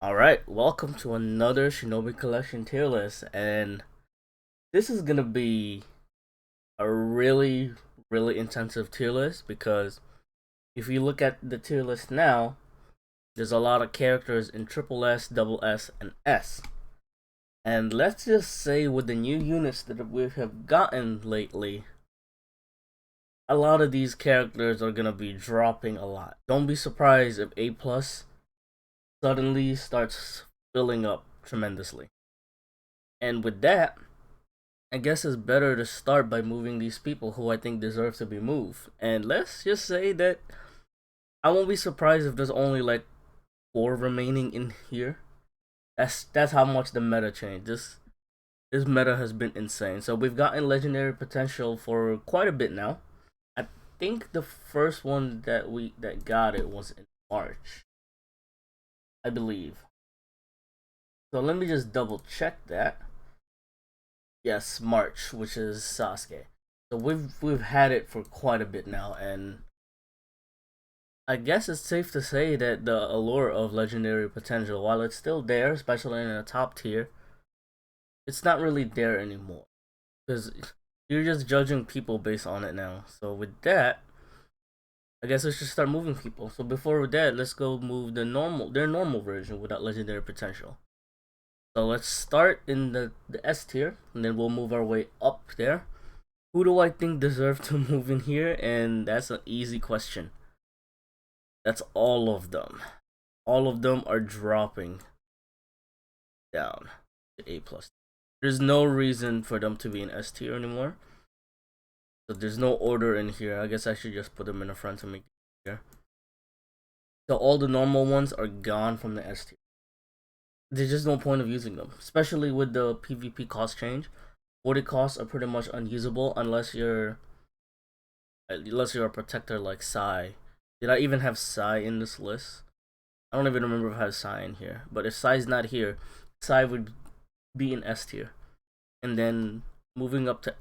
Alright, welcome to another Shinobi Collection tier list, and this is gonna be a really intensive tier list because if you look at the tier list now, there's a lot of characters in triple S, double S, and S. And let's just say with the new units that we have gotten lately, a lot of these characters are gonna be dropping a lot. Don't be surprised if A plus suddenly starts filling up tremendously. And with that, I guess it's better to start by moving these people who I think deserve to be moved. And let's just say that I won't be surprised if there's only like 4 remaining in here. That's how much the meta changed. This meta has been insane. So we've gotten legendary potential for quite a bit now. I think the first one that got it was in March, I believe. So let me just double check that. Yes, March, which is Sasuke. So we've had it for quite a bit now, and I guess it's safe to say that the allure of legendary potential, while it's still there, especially in the top tier, it's not really there anymore because you're just judging people based on it now. So with that, I guess let's just start moving people. So before that, let's go move their normal version without legendary potential. So let's start in the S tier, and then we'll move our way up there. Who do I think deserve to move in here? And that's an easy question. That's all of them. All of them are dropping down to A plus. There's no reason for them to be in S tier anymore. So there's no order in here. I guess I should just put them in the front to make it clear. So all the normal ones are gone from the S tier. There's just no point of using them, especially with the PvP cost change. 40 costs are pretty much unusable unless you're a protector like Sai. Did I even have Sai in this list? I don't even remember if I have Sai in here. But if Sai's not here, Sai would be in S tier. And then moving up to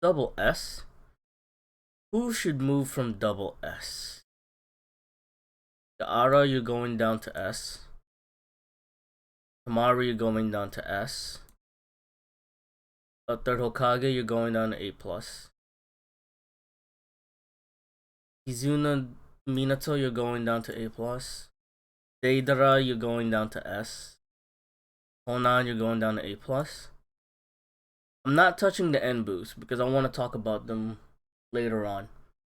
double S. Who should move from double S? Gaara, you're going down to S. Tamari, you're going down to S. Third Hokage, you're going down to A plus. Kizuna Minato, you're going down to A plus. Deidara, you're going down to S. Honan, you're going down to A plus. I'm not touching the N boost because I want to talk about them later on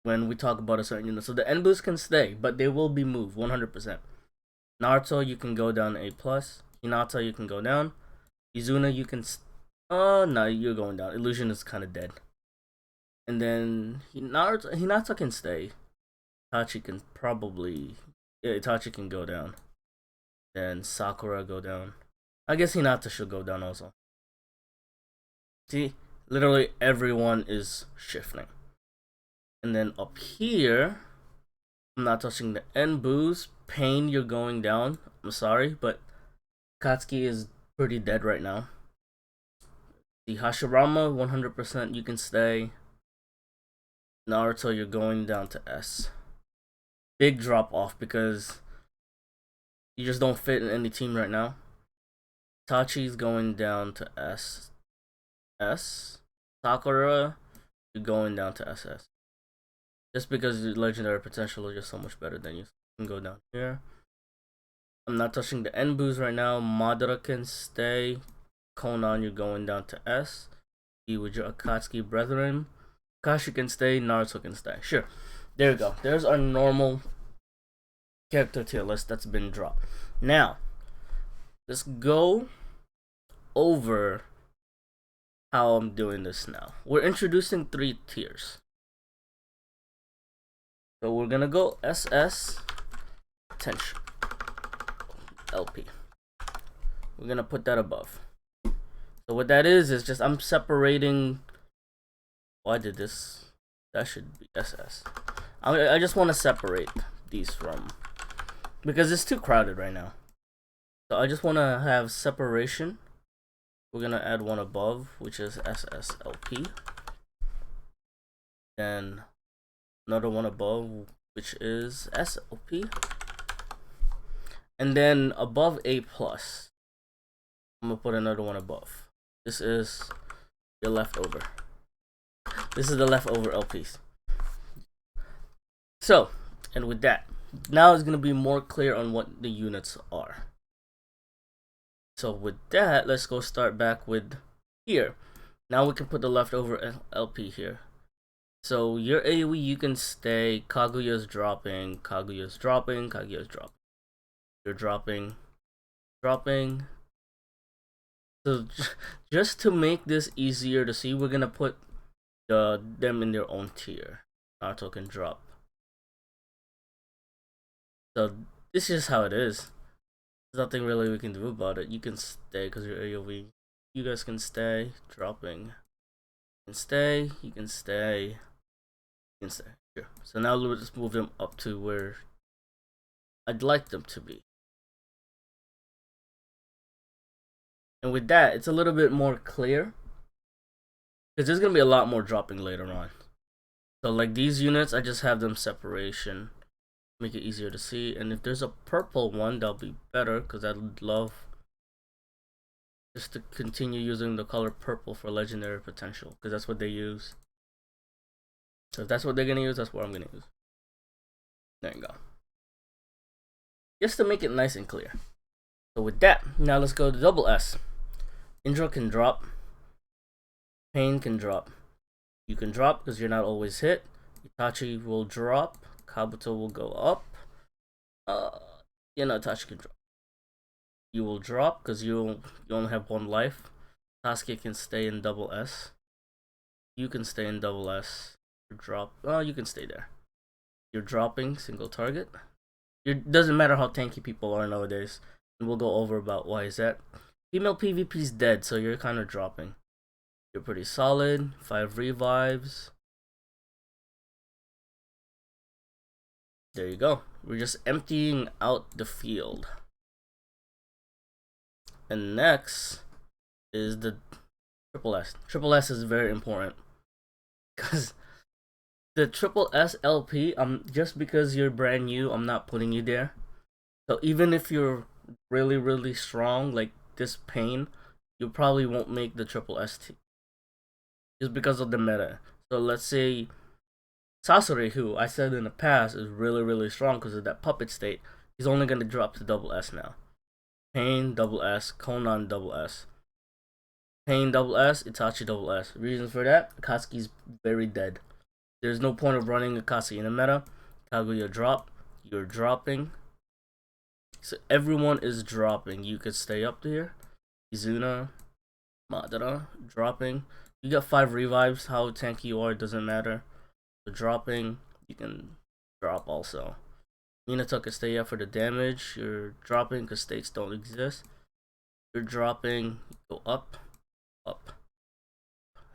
when we talk about a certain unit. So the N boost can stay, but they will be moved 100%. Naruto, you can go down to A plus. Hinata, you can go down. Izuna, you can. No, you're going down. Illusion is kind of dead. And then Hinata can stay. Itachi can probably. Yeah, Itachi can go down. Then Sakura go down. I guess Hinata should go down also. See, literally everyone is shifting. And then up here, I'm not touching the N boost. Payne, you're going down. I'm sorry, but Katsuki is pretty dead right now. The Hashirama, 100% you can stay. Naruto, you're going down to S. Big drop off because you just don't fit in any team right now. Tachi's going down to S. Sakura, you're going down to SS. Just because your legendary potential is just so much better than you. You can go down here. I'm not touching the N boost right now. Madara can stay. Conan, you're going down to S. Be with your Akatsuki brethren. Kakashi can stay. Naruto can stay. Sure. There we go. There's our normal character tier list that's been dropped. Now, let's go over how I'm doing this now. We're introducing 3 tiers. So we're gonna go SS, attention, LP. We're gonna put that above. So what that is just I'm separating. Oh, I did this. That should be SS. I just want to separate these from because it's too crowded right now. So I just want to have separation. We're gonna add one above, which is SSLP. Then another one above, which is SLP. And then above A plus, I'm gonna put another one above. This is your leftover. This is the leftover LPs. So, and with that, now it's gonna be more clear on what the units are. So with that, let's go start back with here. Now we can put the leftover LP here. So your AoE, you can stay. Kaguya's dropping. Kaguya's dropping. Kaguya's dropping. You're dropping. Dropping. So just to make this easier to see, we're gonna put them in their own tier. Naruto can drop. So this is how it is. There's nothing really we can do about it. You can stay because you're AoE. You guys can stay. Dropping. You can stay. You can stay. You can stay. Sure. So now let's move them up to where I'd like them to be. And with that, it's a little bit more clear. Because there's going to be a lot more dropping later on. So like these units, I just have them separation. Make it easier to see. And if there's a purple one, that'll be better. Because I'd love just to continue using the color purple for legendary potential. Because that's what they use. So if that's what they're going to use, that's what I'm going to use. There you go. Just to make it nice and clear. So with that, now let's go to double S. Indra can drop. Payne can drop. You can drop because you're not always hit. Itachi will drop. Kabuto will go up. Itachi can drop. You will drop because you only have one life. Sasuke can stay in double S. You can stay in double S. Drop. You can stay there. You're dropping single target. It doesn't matter how tanky people are nowadays. And we'll go over about why is that. Female PvP's dead, so you're kind of dropping. You're pretty solid. 5 revives. There you go. We're just emptying out the field. And next is the triple S. Triple S is very important. Because the triple S LP, just because you're brand new, I'm not putting you there. So even if you're really, really strong, like this Payne, you probably won't make the triple S team. Just because of the meta. So let's say Sasori, who I said in the past is really, really strong because of that puppet state, he's only going to drop to double S now. Payne, double S. Konan, double S. Payne, double S. Itachi, double S. Reasons for that? Akatsuki's very dead. There's no point of running Akatsuki in the meta. Kaguya drop. You're dropping. So everyone is dropping. You could stay up there. Izuna, Madara, dropping. You got 5 revives. How tanky you are, doesn't matter. So dropping, you can drop also. Minato can stay up for the damage. You're dropping because states don't exist. You're dropping, you go up, up.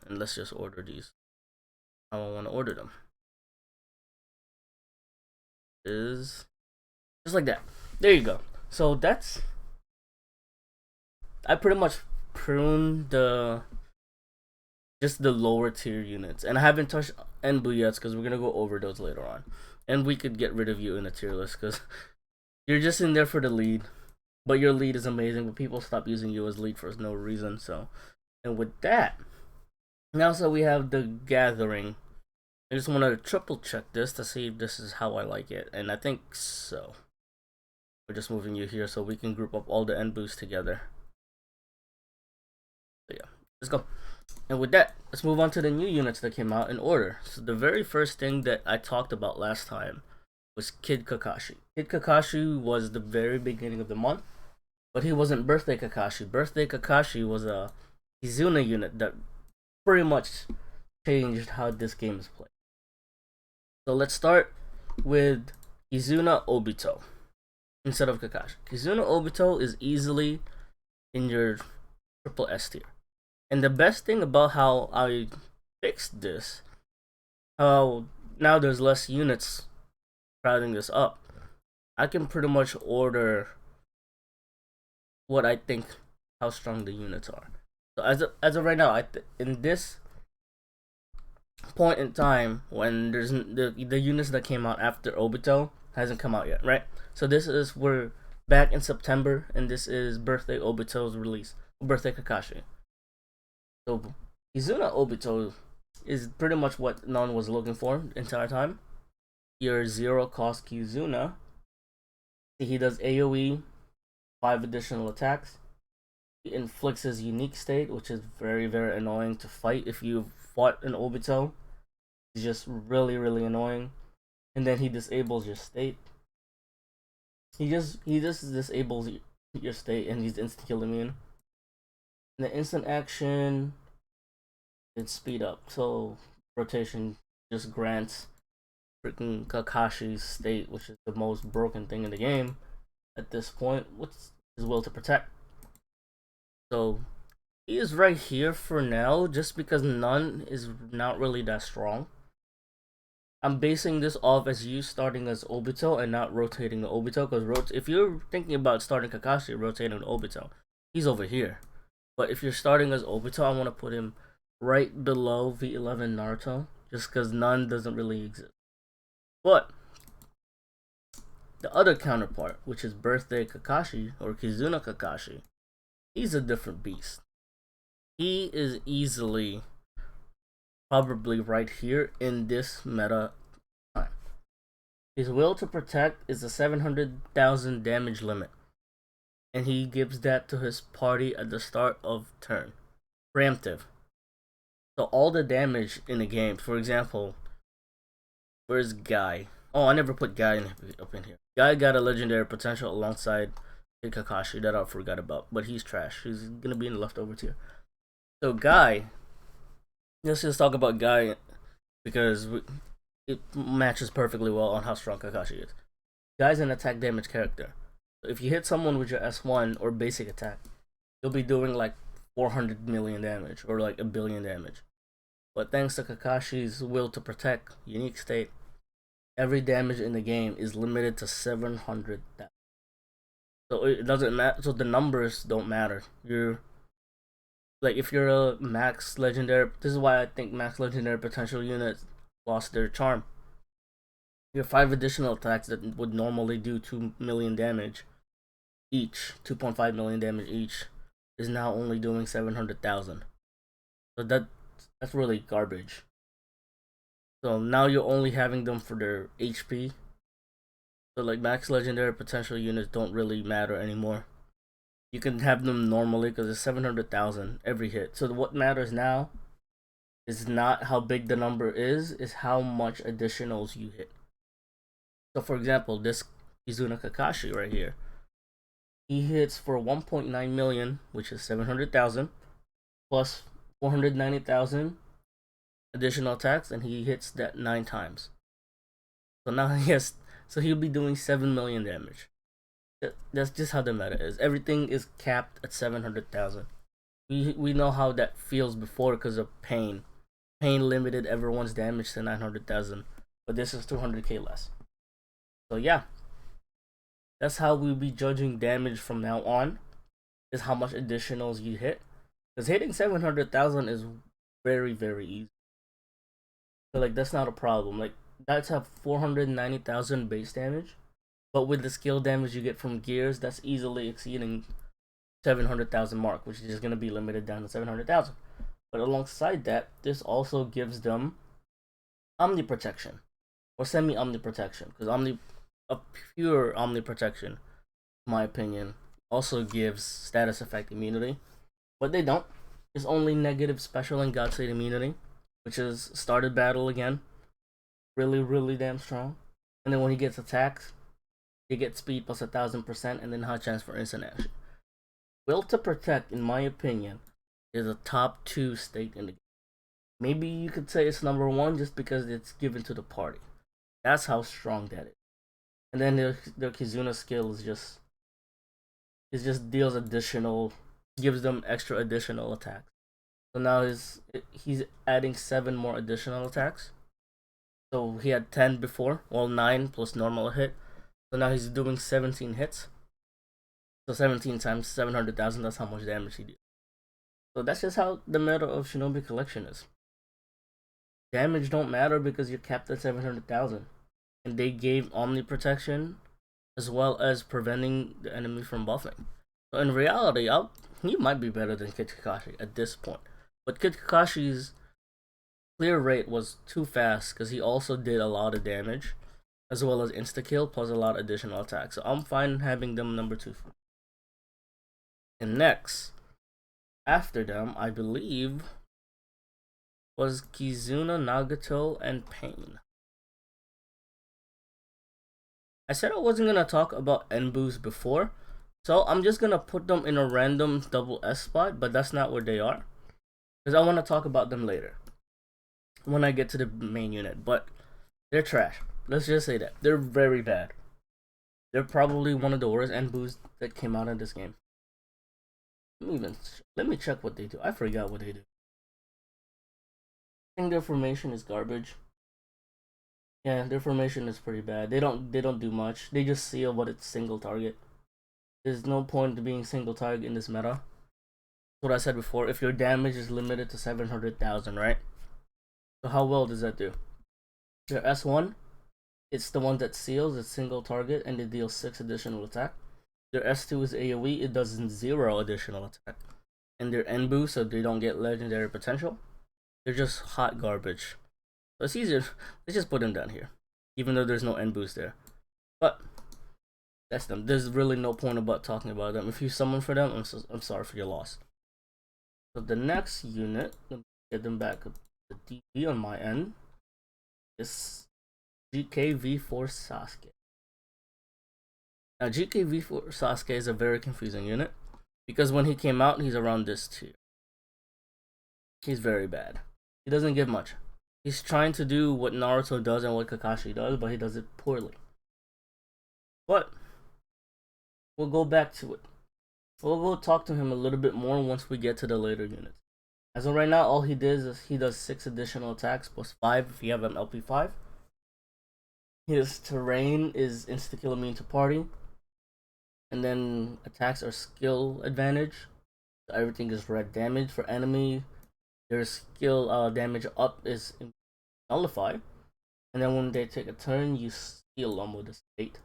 And let's just order these. How I want to order them. Is just like that. There you go. So that's, I pretty much pruned just the lower tier units, and I haven't touched Enbu yet because we're gonna go over those later on, and we could get rid of you in the tier list because you're just in there for the lead, but your lead is amazing, but people stop using you as lead for no reason. So, and with that, now so we have the gathering. I just want to triple check this to see if this is how I like it, and I think so. We're just moving you here so we can group up all the Enbus together. So yeah, let's go. And with that, let's move on to the new units that came out in order. So the very first thing that I talked about last time was Kid Kakashi. Kid Kakashi was the very beginning of the month, but he wasn't Birthday Kakashi. Birthday Kakashi was a Kizuna unit that pretty much changed how this game is played. So let's start with Izuna Obito instead of Kakashi. Izuna Obito is easily in your triple S tier. And the best thing about how I fixed this, how now there's less units crowding this up, I can pretty much order what I think how strong the units are. So as of right now, in this point in time when there's the units that came out after Obito hasn't come out yet, right? So this is where back in September, and this is Birthday Obito's release. Birthday Kakashi. So Izuna Obito is pretty much what Nan was looking for the entire time. Your zero cost Kizuna. He does AoE, 5 additional attacks. He inflicts his unique state, which is very, very annoying to fight if you've fought an Obito. It's just really, really annoying. And then he disables your state. He just disables your state, and he's instant kill immune. And the instant action, it's speed up. So rotation just grants freaking Kakashi's state, which is the most broken thing in the game at this point. What's his will to protect? So he is right here for now, just because none is not really that strong. I'm basing this off as you starting as Obito and not rotating the Obito, because if you're thinking about starting Kakashi rotating the Obito, he's over here. But if you're starting as Obito, I want to put him right below V11 Naruto, just because none doesn't really exist. But the other counterpart, which is Birthday Kakashi or Kizuna Kakashi, he's a different beast. He is easily probably right here in this meta time. His will to protect is a 700,000 damage limit, and he gives that to his party at the start of turn. Preemptive. So all the damage in the game, for example, where's Guy? Oh, I never put Guy up in here. Guy got a legendary potential alongside Kakashi that I forgot about, but he's trash. He's gonna be in the leftover tier. So Guy, let's just talk about Guy because it matches perfectly well on how strong Kakashi is. Guy's an attack damage character. So if you hit someone with your S1 or basic attack, you'll be doing like 400 million damage or like 1 billion damage. But thanks to Kakashi's will to protect, unique state, every damage in the game is limited to 700,000. So it doesn't matter. So the numbers don't matter. You're like, if you're a max legendary, this is why I think max legendary potential units lost their charm. Your 5 additional attacks that would normally do 2 million damage each, 2.5 million damage each, is now only doing 700,000. So that's really garbage. So now you're only having them for their HP. So like max legendary potential units don't really matter anymore. You can have them normally because it's 700,000 every hit. So what matters now is not how big the number is how much additionals you hit. So for example, this Izuna Kakashi right here, he hits for 1.9 million, which is 700,000, plus 490,000 additional attacks, and he hits that 9 times. So now he'll be doing 7 million damage. That's just how the meta is. Everything is capped at 700,000. We know how that feels before because of Payne. Payne limited everyone's damage to 900,000, but this is 200k less. So yeah, that's how we'll be judging damage from now on, is how much additionals you hit. Because hitting 700,000 is very, very easy. So like, that's not a problem. Like, that's have 490,000 base damage, but with the skill damage you get from gears, that's easily exceeding 700,000 mark, which is just going to be limited down to 700,000. But alongside that, this also gives them Omni Protection, or Semi-Omni Protection, because a pure Omni Protection, in my opinion, also gives status effect immunity, but they don't. It's only negative special and God State immunity, which is started battle again. Really, really damn strong. And then when he gets attacked, he gets speed plus 1,000%, and then high chance for instant action. Will to protect, in my opinion, is a top 2 state in the game. Maybe you could say it's number 1 just because it's given to the party. That's how strong that is. And then their Kizuna skill is just deals additional, gives them extra additional attacks. So now he's adding 7 more additional attacks. So he had 10 before, well 9 plus normal hit. So now he's doing 17 hits. So 17 times 700,000, that's how much damage he did. So that's just how the meta of Shinobi Collection is. Damage don't matter because you're capped at 700,000. And they gave Omni Protection as well as preventing the enemy from buffing. So in reality, he might be better than Kid Kakashi at this point. But Kid Kakashi's clear rate was too fast because he also did a lot of damage, as well as insta-kill, plus a lot of additional attacks. So I'm fine having them number 2. And next, after them, I believe, was Kizuna, Nagato, and Payne. I said I wasn't going to talk about N-Boos before, so I'm just going to put them in a random double S spot, but that's not where they are, because I want to talk about them later, when I get to the main unit. But they're trash. Let's just say that. They're very bad. They're probably one of the worst N-Boos that came out in this game. Let me check what they do. I forgot what they do. I think their formation is garbage. Yeah, their formation is pretty bad. They don't do much. They just seal what it's single target. There's no point to being single target in this meta. That's what I said before. If your damage is limited to 700,000, right? So how well does that do? Their S1, it's the one that seals, it's single target, and it deals 6 additional attack. Their S2 is AoE, it does 0 additional attack. And their N-Boo, so they don't get legendary potential. They're just hot garbage. So it's easier. Let's just put them down here, even though there's no N-Boost there. But that's them. There's really no point about talking about them. If you summon for them, I'm sorry for your loss. So the next unit, let me get them back up to DP on my end, is GK V4 Sasuke. Now GK V4 Sasuke is a very confusing unit, because when he came out, he's around this tier. He's very bad. He doesn't give much. He's trying to do what Naruto does and what Kakashi does, but he does it poorly. But we'll go back to it. We'll go talk to him a little bit more once we get to the later units. As of right now, all he does is he does 6 additional attacks plus 5 if you have an LP5. His terrain is insta-kill immune to party. And then attacks are skill advantage. So everything is red damage for enemy. Their skill damage up is nullify. And then when they take a turn, you steal them with a state.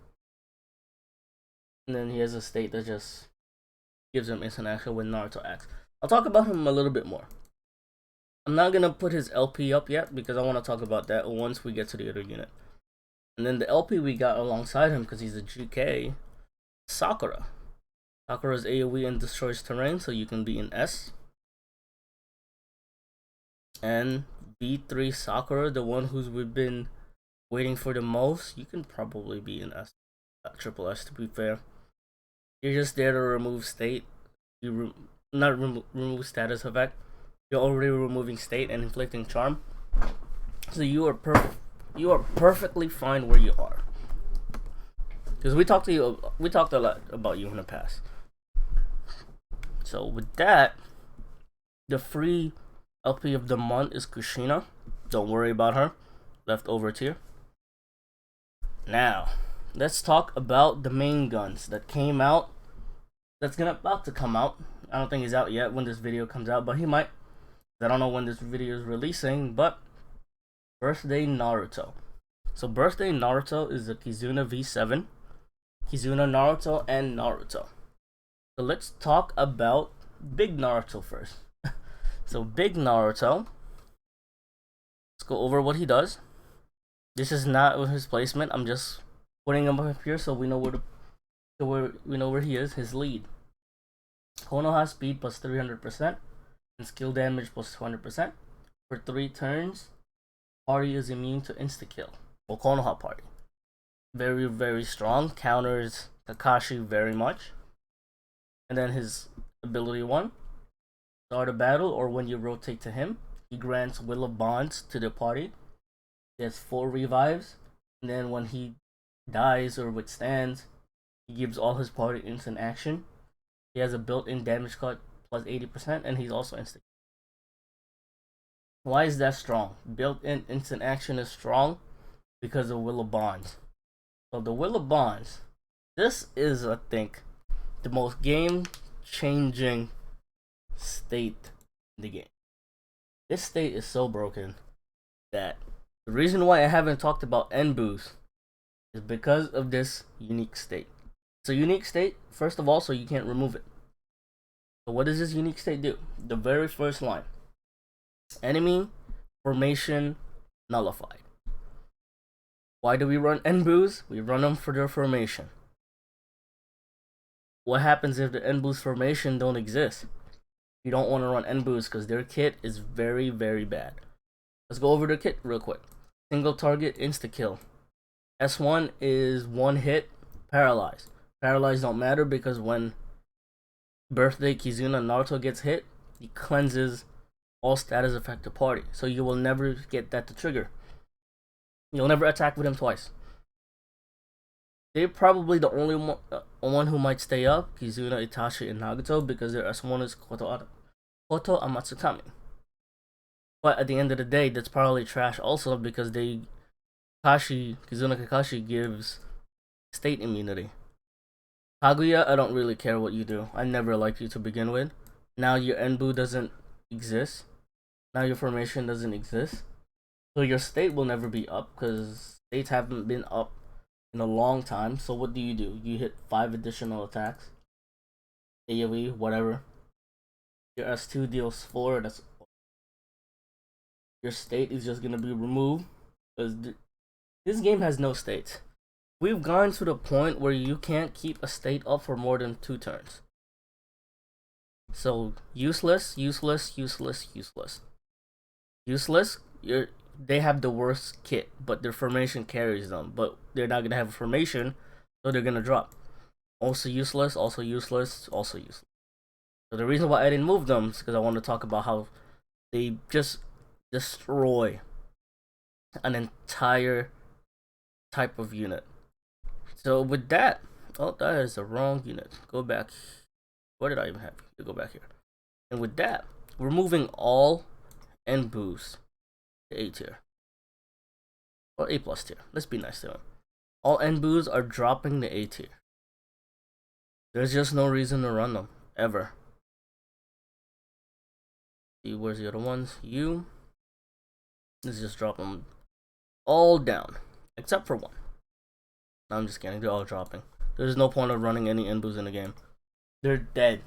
And then he has a state that just gives him instant action when Naruto acts. I'll talk about him a little bit more. I'm not going to put his LP up yet, because I want to talk about that once we get to the other unit. And then the LP we got alongside him, because he's a GK, Sakura. Sakura's AoE and destroys terrain, so you can be in S. And V3 Sakura, the one who's we've been waiting for the most, you can probably be in S, triple S to be fair. You're just there to remove state. You remove status effect. You're already removing state and inflicting charm. So you are perfectly fine where you are. Because we talked a lot about you in the past. So with that, the free LP of the month is Kushina. Don't worry about her. Leftover tier. Now, let's talk about the main guns that came out. That's about to come out. I don't think he's out yet when this video comes out, but he might. I don't know when this video is releasing, but Birthday Naruto. So Birthday Naruto is a Kizuna V7. Kizuna, Naruto, and Naruto. So let's talk about Big Naruto first. So Big Naruto, let's go over what he does. This is not his placement. I'm just putting him up here so we know where he is. His lead. Konoha speed plus 300% and skill damage plus 200%. For 3 turns, party is immune to insta kill. Well, Konoha party. Very, very strong. Counters Kakashi very much. And then his ability 1. Start a battle, or when you rotate to him, he grants Will of Bonds to the party. He has 4 revives. And then when he dies or withstands, he gives all his party instant action. He has a built-in damage cut plus 80%, and he's also instant. Why is that strong? Built-in instant action is strong because of Will of Bonds. So the Will of Bonds, this is, I think, the most game-changing state in the game. This state is so broken that the reason why I haven't talked about N-Boost is because of this unique state. It's a unique state, first of all, so you can't remove it. So what does this unique state do? The very first line. Enemy formation nullified. Why do we run Enbus? We run them for their formation. What happens if the Enbu's formation don't exist? You don't want to run Enbus because their kit is very, very bad. Let's go over their kit real quick. Single target, insta-kill. S1 is one hit, paralyzed. Paralyzed don't matter because when Birthday Kizuna Naruto gets hit, he cleanses all status affected party. So you will never get that to trigger. You'll never attack with him twice. They're probably the only one who might stay up, Kizuna, Itachi, and Nagato, because their S1 is Koto Amatsukami. But at the end of the day, that's probably trash also because Kizuna Kakashi gives state immunity. Kaguya, I don't really care what you do. I never liked you to begin with. Now your Enbu doesn't exist. Now your formation doesn't exist. So your state will never be up because states haven't been up in a long time. So what do? You hit 5 additional attacks. AoE, whatever. Your S2 deals 4. That's your state is just gonna be removed because this game has no states. We've gone to the point where you can't keep a state up for more than 2 turns. So useless. They have the worst kit, but their formation carries them. But they're not gonna have a formation, so they're gonna drop. Also useless. So the reason why I didn't move them is because I want to talk about how they just destroy an entire type of unit. So with that, oh, that is the wrong unit. Go back. What did I even have? Go back here. And with that, we're moving all Enbus to A tier. Or A plus tier. Let's be nice to them. All Enbus are dropping to A tier. There's just no reason to run them. Ever. See, where's the other ones? Let's just drop them all down. Except for one. No, I'm just kidding. They're all dropping. There's no point of running any Enbus in the game. They're dead.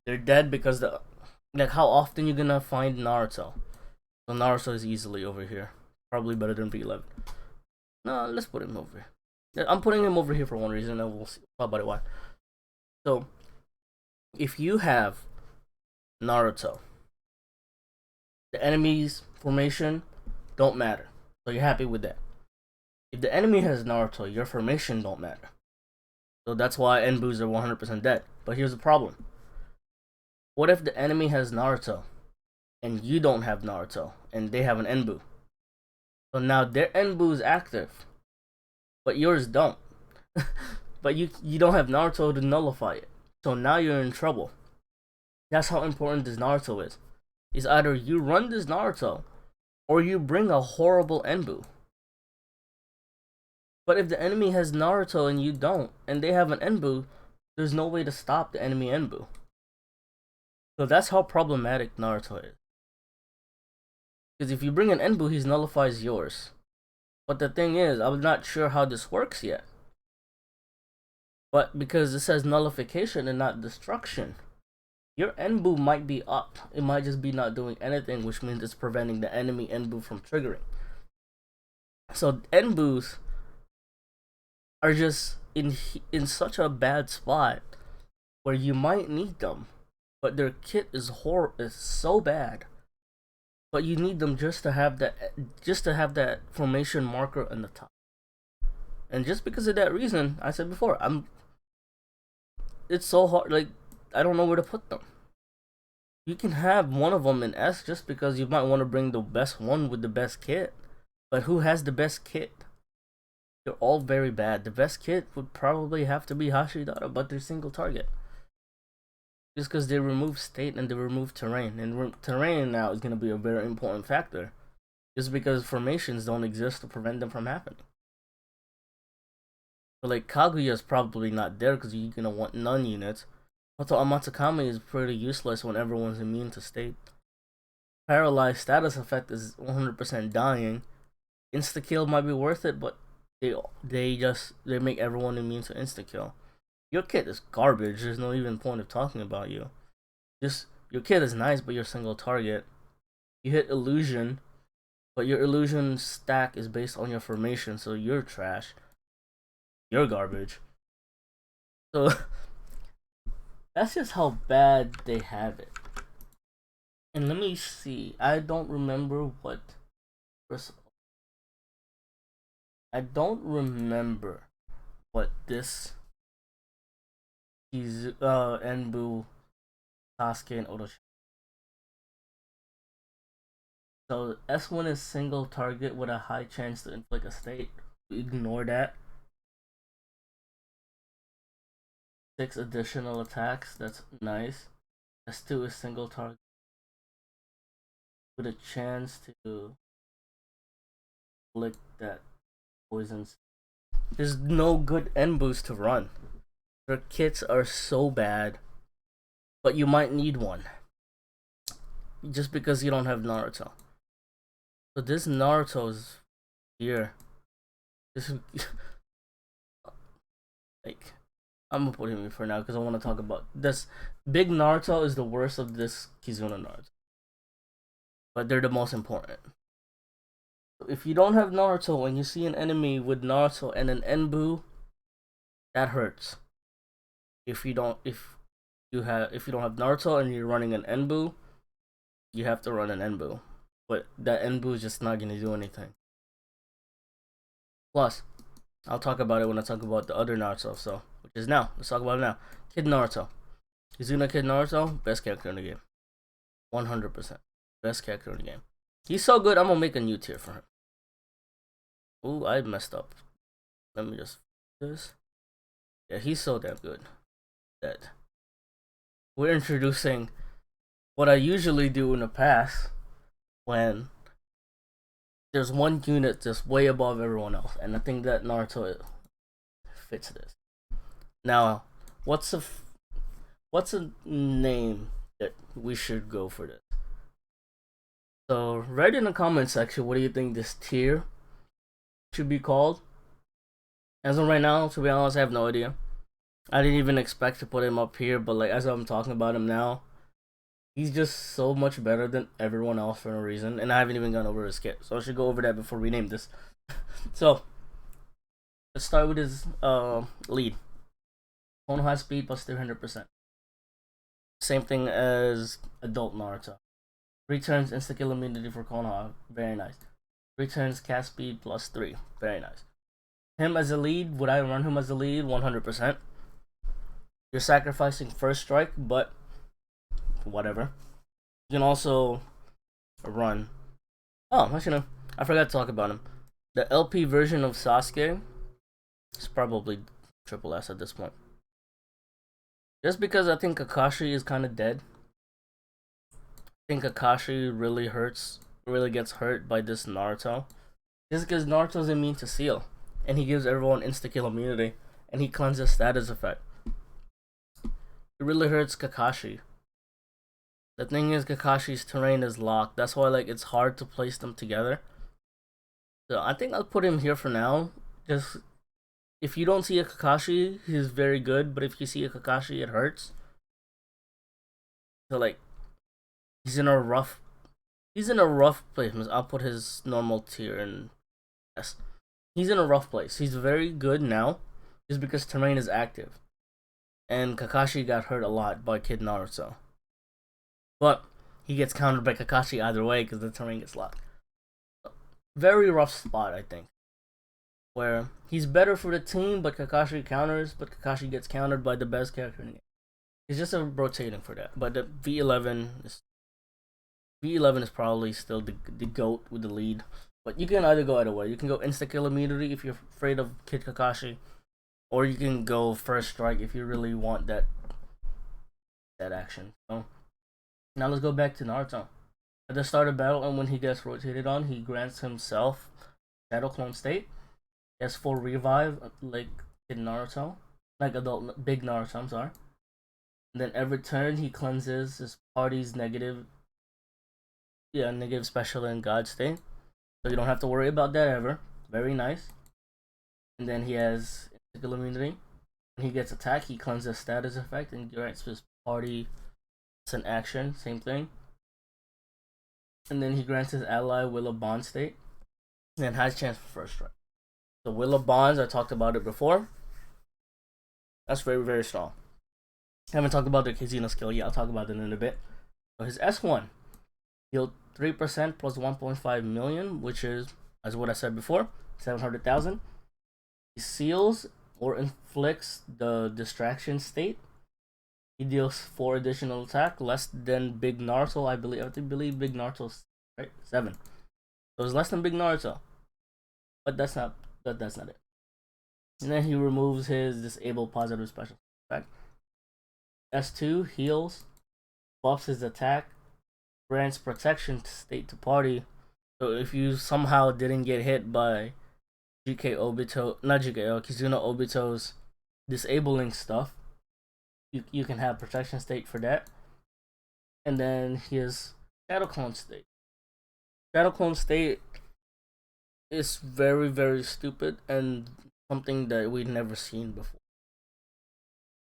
They're dead because how often you gonna find Naruto? So Naruto is easily over here. Probably better than V11. No, let's put him over here. I'm putting him over here for one reason, and we'll see about it why. So, if you have Naruto, the enemy's formation don't matter. So you're happy with that. If the enemy has Naruto, your formation don't matter. So that's why Enbus are 100% dead. But here's the problem. What if the enemy has Naruto and you don't have Naruto and they have an Enbu? So now their Enbu is active, but yours don't. But you don't have Naruto to nullify it. So now you're in trouble. That's how important this Naruto is. It's either you run this Naruto or you bring a horrible Enbu. But if the enemy has Naruto and you don't, and they have an Enbu, there's no way to stop the enemy Enbu. So that's how problematic Naruto is. Because if you bring an Enbu, he nullifies yours. But the thing is, I'm not sure how this works yet. But because it says nullification and not destruction, your Enbu might be up. It might just be not doing anything, which means it's preventing the enemy Enbu from triggering. So Enbus are just in such a bad spot where you might need them, but their kit is so bad. But you need them just to have that formation marker on the top. And just because of that reason, I said before, it's so hard. Like, I don't know where to put them. You can have one of them in S just because you might want to bring the best one with the best kit. But who has the best kit? They're all very bad. The best kit would probably have to be Hashidara, but they're single target. Just because they remove state and they remove terrain. And terrain now is going to be a very important factor. Just because formations don't exist to prevent them from happening. But like Kaguya is probably not there because you're going to want none units. Also, Amatsukami is pretty useless when everyone's immune to state. Paralyzed status effect is 100% dying. Insta-kill might be worth it, but they make everyone immune to insta kill. Your kit is garbage. There's no even point of talking about you. Just your kit is nice, but you're single target. You hit illusion, but your illusion stack is based on your formation, so you're trash. You're garbage. So that's just how bad they have it. And let me see. I don't remember what. I don't remember what this Enbu, Sasuke, and Orochi. So S1 is single target with a high chance to inflict a state. Ignore that. 6 additional attacks. That's nice. S2 is single target with a chance to inflict that poison. There's no good Enbus to run. Their kits are so bad, but you might need one just because you don't have Naruto. So this Naruto's here. This like I'm gonna put him in for now because I want to talk about this. Big Naruto is the worst of this Kizuna Naruto, but they're the most important. If you don't have Naruto and you see an enemy with Naruto and an Enbu, that hurts. If you don't have Naruto and you're running an Enbu, you have to run an Enbu. But that Enbu is just not gonna do anything. Plus, I'll talk about it when I talk about the other Naruto, so which is now. Let's talk about it now. Kid Naruto. Izuna Kid Naruto, best character in the game. 100%. Best character in the game. He's so good, I'm gonna make a new tier for him. Ooh, I messed up. Let me just this. Yeah, he's so damn good that we're introducing what I usually do in the past when there's one unit just way above everyone else, and I think that Naruto fits this. Now, what's a name that we should go for this? So write in the comment section, what do you think this tier should be called? As of right now, to be honest, I have no idea. I didn't even expect to put him up here, but like as I'm talking about him now, he's just so much better than everyone else for no reason, and I haven't even gone over his kit, so I should go over that before we name this. So let's start with his lead. Konoha speed plus 300%. Same thing as adult Naruto. 3 turns insta kill immunity for Konoha, very nice. 3 turns cast speed plus 3, very nice. Him as a lead, would I run him as a lead? 100%. You're sacrificing first strike, but whatever. You can also run. Oh, actually, no. I forgot to talk about him. The LP version of Sasuke is probably triple S at this point. Just because I think Kakashi is kind of dead. I think Kakashi really gets hurt by this Naruto. Just because Naruto's immune to seal, and he gives everyone insta-kill immunity, and he cleanses status effect. It really hurts Kakashi. The thing is, Kakashi's terrain is locked. That's why like it's hard to place them together. So I think I'll put him here for now. Just if you don't see a Kakashi, he's very good. But if you see a Kakashi, it hurts. So like, he's in a rough place. I'll put his normal tier in S. He's in a rough place. He's very good now, just because terrain is active, and Kakashi got hurt a lot by Kid Naruto. But he gets countered by Kakashi either way because the terrain gets locked. Very rough spot, I think. Where he's better for the team, but Kakashi counters, but Kakashi gets countered by the best character in the game. He's just rotating for that. But the V11 is probably still the GOAT with the lead. But you can either go either way. You can go insta-kill immunity if you're afraid of Kid Kakashi. Or you can go first strike if you really want that action. So now let's go back to Naruto. At the start of battle and when he gets rotated on, he grants himself Shadow Clone State. He has full revive like in Naruto. Like big Naruto, I'm sorry. And then every turn he cleanses his party's negative special and God state. So you don't have to worry about that ever. Very nice. and then he has integral immunity. When he gets attacked, he cleanses status effect and grants his party an action, same thing. And then he grants his ally Will of Bond state, and then has chance for first strike. The Will of Bonds, I talked about it before. That's very, very strong. I haven't talked about the Kizuna skill yet. I'll talk about it in a bit. So his S1 healed 3% plus 1.5 million, which is, as what I said before, 700,000. He seals or inflicts the distraction state. He deals 4 additional attack, less than Big Naruto. I believe Big Naruto's right 7. So it's less than Big Naruto, but that's not it. And then he removes his disable positive special effect. S2 heals, buffs his attack, grants protection state to party. So if you somehow didn't get hit by Kizuna Obito's disabling stuff, you can have protection state for that. And then his Shadow Clone state. Shadow Clone state is very, very stupid and something that we've never seen before.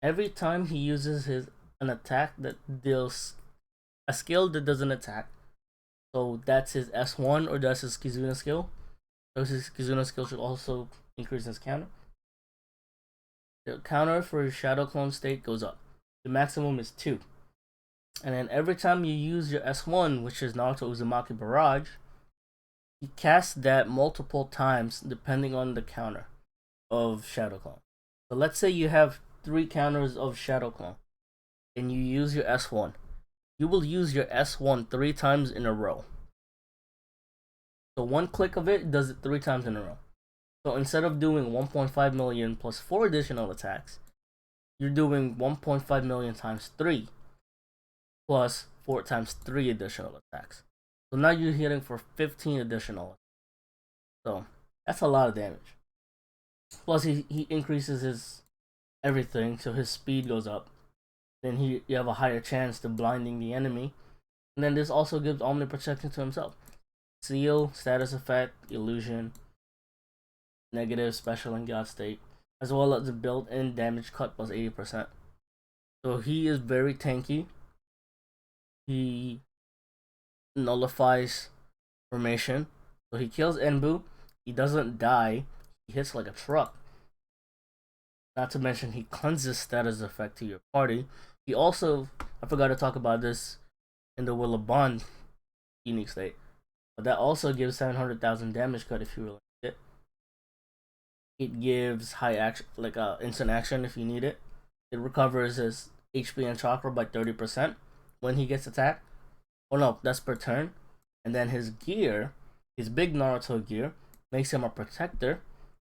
Every time he uses an attack that deals a skill that doesn't attack, so that's his S1 or that's his Kizuna skill. So his Kizuna skill should also increase his counter. The counter for his Shadow Clone state goes up. The maximum is 2. And then every time you use your S1, which is Naruto Uzumaki Barrage, you cast that multiple times depending on the counter of Shadow Clone. So let's say you have 3 counters of Shadow Clone and you use your S1. You will use your S1 3 times in a row. So one click of it does it 3 times in a row. So instead of doing 1.5 million plus 4 additional attacks, you're doing 1.5 million times 3 plus 4 times 3 additional attacks. So now you're hitting for 15 additional. So that's a lot of damage. Plus he increases his everything, so his speed goes up. Then you have a higher chance to blinding the enemy. And then this also gives omniprotection to himself. Seal, status effect, illusion, negative, special, and god state, as well as the built-in damage cut plus 80%. So he is very tanky. He nullifies formation. So he kills Enbu. He doesn't die. He hits like a truck. Not to mention he cleanses status effect to your party. He also, I forgot to talk about this in the Will of Bond unique state, but that also gives 700,000 damage cut if you really need it. It gives high action, like instant action if you need it. It recovers his HP and chakra by 30% when he gets attacked. Oh no, that's per turn. And then his gear, his big Naruto gear, makes him a protector,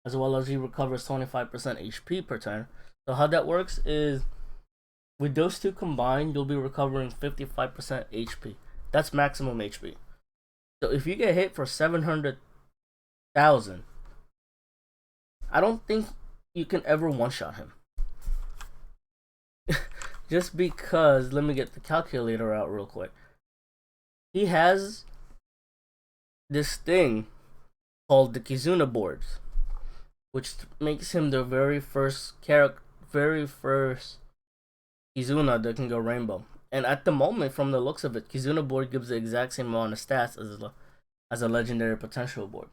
as well as he recovers 25% HP per turn. So how that works is, with those two combined, you'll be recovering 55% HP. That's maximum HP. So if you get hit for 700,000, I don't think you can ever one-shot him. Just because, let me get the calculator out real quick. He has this thing called the Kizuna boards, which makes him the very first Kizuna that can go rainbow. And at the moment, from the looks of it, Kizuna board gives the exact same amount of stats as a legendary potential board.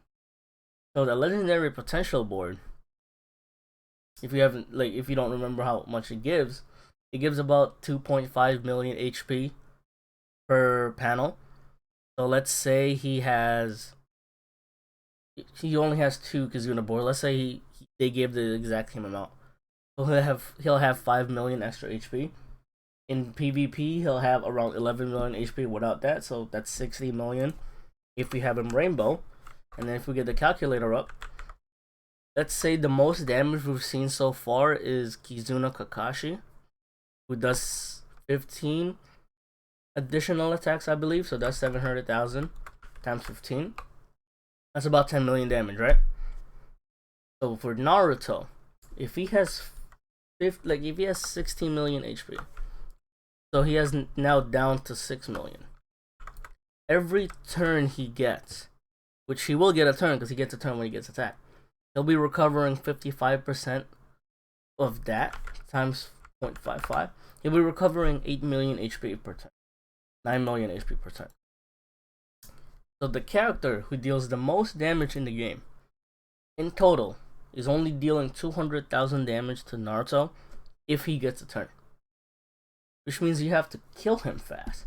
So the legendary potential board, if you don't remember how much it gives about 2.5 million HP per panel. So let's say he only has 2 Kizuna board. Let's say they gave the exact same amount. So he'll have 5 million extra HP. In PvP, he'll have around 11 million HP without that, so that's 60 million if we have him rainbow. And then if we get the calculator up, let's say the most damage we've seen so far is Kizuna Kakashi, who does 15 additional attacks, I believe. So that's 700,000 times 15. That's about 10 million damage, right? So for Naruto, if he has 16 million HP, so he has now down to 6 million. Every turn he gets, which he will get a turn because he gets a turn when he gets attacked. he'll be recovering 55% of that times 0.55. He'll be recovering 8 million HP per turn. 9 million HP per turn. So the character who deals the most damage in the game, in total, is only dealing 200,000 damage to Naruto if he gets a turn. Which means you have to kill him fast.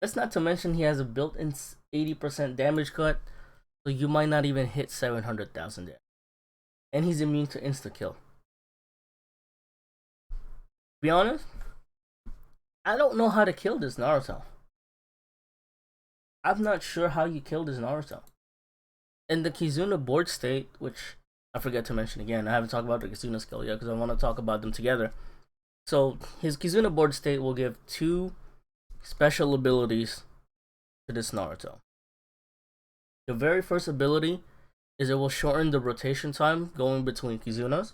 That's not to mention he has a built-in 80% damage cut, so you might not even hit 700,000 damage. And he's immune to insta-kill. To be honest, I don't know how to kill this Naruto. I'm not sure how you kill this Naruto. And the Kizuna board state, which I forget to mention again, I haven't talked about the Kizuna skill yet because I want to talk about them together. So his Kizuna board state will give 2 special abilities to this Naruto. The very first ability is it will shorten the rotation time going between Kizunas.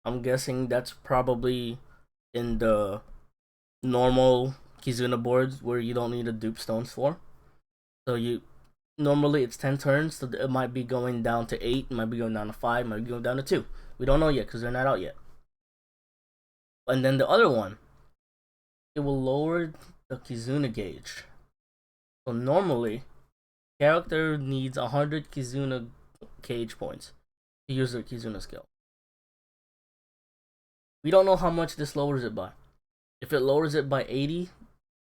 I'm guessing that's probably in the normal Kizuna boards where you don't need to dupe stones for. So normally it's 10 turns, so it might be going down to 8, it might be going down to 5, it might be going down to 2. We don't know yet because they're not out yet. And then the other one, it will lower the Kizuna gauge. So normally, character needs 100 Kizuna gauge points to use their Kizuna skill. We don't know how much this lowers it by. If it lowers it by 80,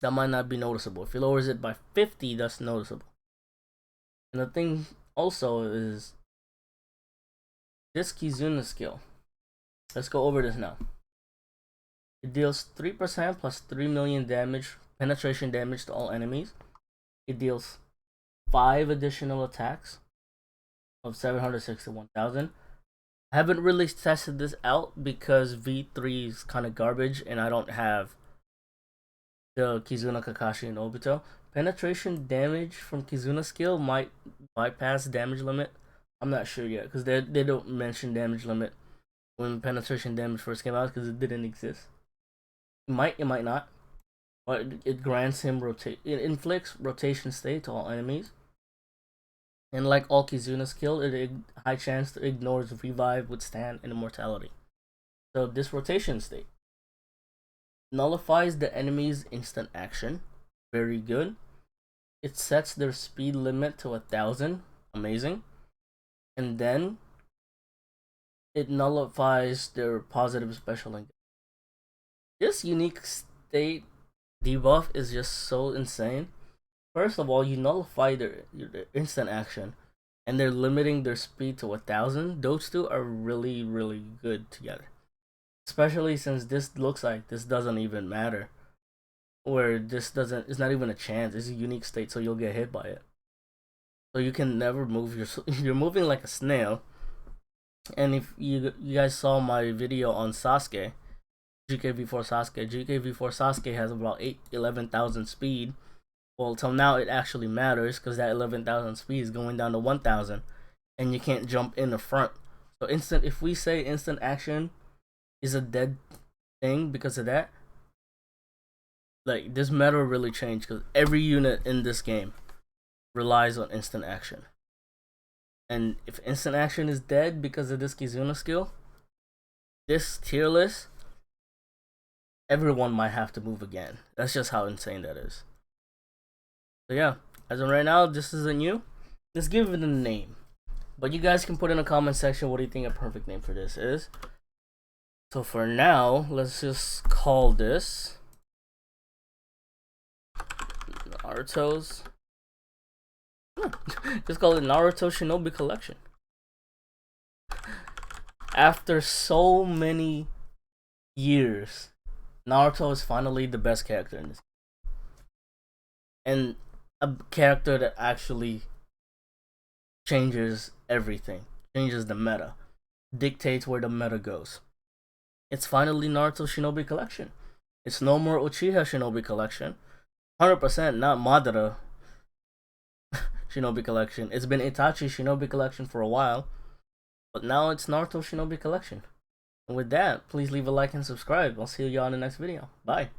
that might not be noticeable. If it lowers it by 50, that's noticeable. And the thing also is this Kizuna skill. Let's go over this now. It deals 3% plus 3 million damage, penetration damage to all enemies. It deals 5 additional attacks of 761,000. I haven't really tested this out because V3 is kind of garbage and I don't have the Kizuna, Kakashi, and Obito. Penetration damage from Kizuna skill might bypass damage limit. I'm not sure yet because they don't mention damage limit when penetration damage first came out because it didn't exist. It might not. But it grants him it inflicts rotation state to all enemies. And like all Kizuna skill, it high chance to ignores revive, withstand, and immortality. So this rotation state nullifies the enemy's instant action. Very good. It sets their speed limit to 1,000. Amazing. And then it nullifies their positive special engagement. This unique state debuff is just so insane. First of all, you nullify their instant action, and they're limiting their speed to 1,000. Those two are really, really good together. Especially since this looks like this doesn't even matter. Where this doesn't, it's not even a chance. It's a unique state, so you'll get hit by it. So you can never move you're moving like a snail. And if you guys saw my video on Sasuke, GK V4 Sasuke. GK V4 Sasuke has about 11,000 speed. Well, till now it actually matters because that 11,000 speed is going down to 1,000, and you can't jump in the front. So if we say instant action is a dead thing because of that, like this meta really changed because every unit in this game relies on instant action. And if instant action is dead because of this Kizuna skill, this tier list, everyone might have to move again. That's just how insane that is. So yeah, as of right now, this isn't new. Let's give it a name. But you guys can put in the comment section what do you think a perfect name for this is. So for now, let's just call this Naruto's. Just call it Naruto Shinobi Collection. After so many years, Naruto is finally the best character in this. And a character that actually changes everything. Changes the meta. Dictates where the meta goes. It's finally Naruto Shinobi Collection. It's no more Uchiha Shinobi Collection. 100% not Madara Shinobi Collection. It's been Itachi Shinobi Collection for a while. But now it's Naruto Shinobi Collection. And with that, please leave a like and subscribe. I'll see y'all in the next video. Bye.